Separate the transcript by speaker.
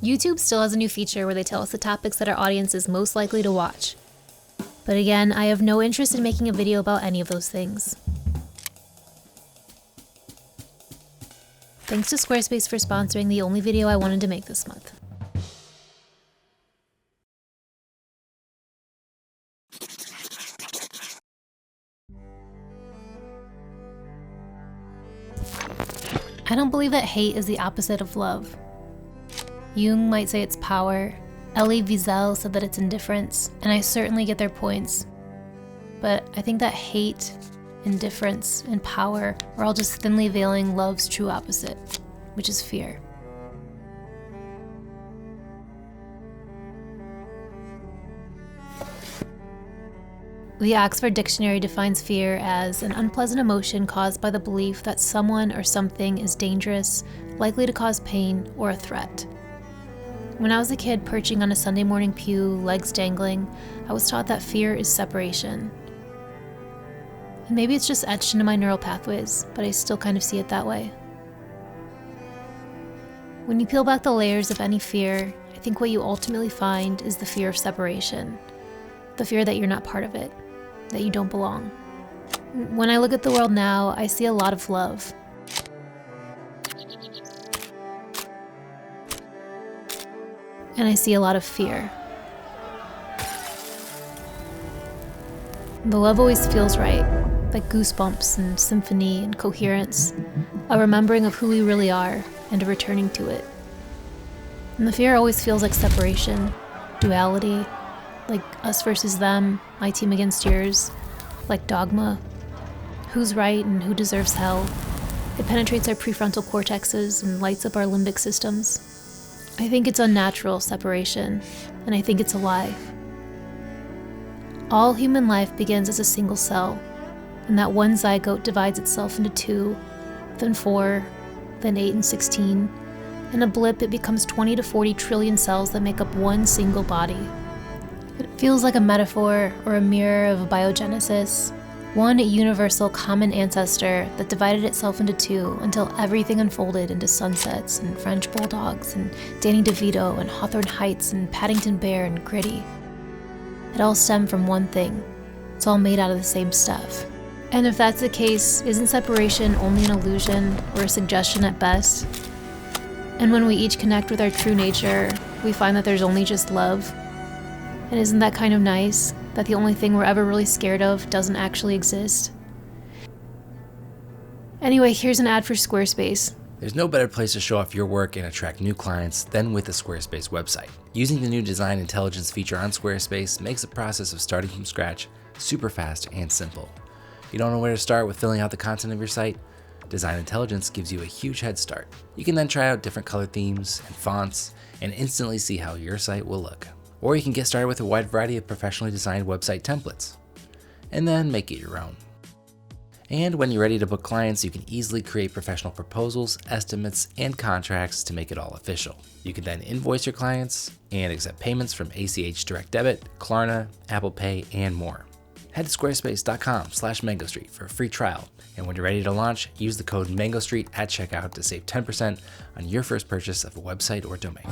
Speaker 1: YouTube still has a new feature where they tell us the topics that our audience is most likely to watch. But again, I have no interest in making a video about any of those things. Thanks to Squarespace for sponsoring the only video I wanted to make this month. I don't believe that hate is the opposite of love. Jung might say it's power, Elie Wiesel said that it's indifference, and I certainly get their points. But I think that hate, indifference, and power are all just thinly veiling love's true opposite, which is fear. The Oxford Dictionary defines fear as an unpleasant emotion caused by the belief that someone or something is dangerous, likely to cause pain, or a threat. When I was a kid perching on a Sunday morning pew, legs dangling, I was taught that fear is separation. And maybe it's just etched into my neural pathways, but I still kind of see it that way. When you peel back the layers of any fear, I think what you ultimately find is the fear of separation. The fear that you're not part of it, that you don't belong. When I look at the world now, I see a lot of love. And I see a lot of fear. The love always feels right, like goosebumps and symphony and coherence, a remembering of who we really are and a returning to it. And the fear always feels like separation, duality, like us versus them, my team against yours, like dogma, who's right and who deserves hell. It penetrates our prefrontal cortexes and lights up our limbic systems. I think it's unnatural separation, and I think it's alive. All human life begins as a single cell, and that one zygote divides itself into 2, then 4, then 8 and 16. In a blip, it becomes 20 to 40 trillion cells that make up one single body. It feels like a metaphor or a mirror of biogenesis, one universal common ancestor that divided itself into 2 until everything unfolded into sunsets and French bulldogs and Danny DeVito and Hawthorne Heights and Paddington Bear and Gritty. It all stemmed from one thing. It's all made out of the same stuff. And if that's the case, isn't separation only an illusion or a suggestion at best? And when we each connect with our true nature, we find that there's only just love. And isn't that kind of nice, that the only thing we're ever really scared of doesn't actually exist? Anyway, here's an ad for Squarespace.
Speaker 2: There's no better place to show off your work and attract new clients than with a Squarespace website. Using the new Design Intelligence feature on Squarespace makes the process of starting from scratch super fast and simple. You don't know where to start with filling out the content of your site? Design Intelligence gives you a huge head start. You can then try out different color themes and fonts and instantly see how your site will look. Or you can get started with a wide variety of professionally designed website templates, and then make it your own. And when you're ready to book clients, you can easily create professional proposals, estimates, and contracts to make it all official. You can then invoice your clients and accept payments from ACH Direct Debit, Klarna, Apple Pay, and more. Head to squarespace.com/MangoStreet for a free trial, and when you're ready to launch, use the code MangoStreet at checkout to save 10% on your first purchase of a website or domain.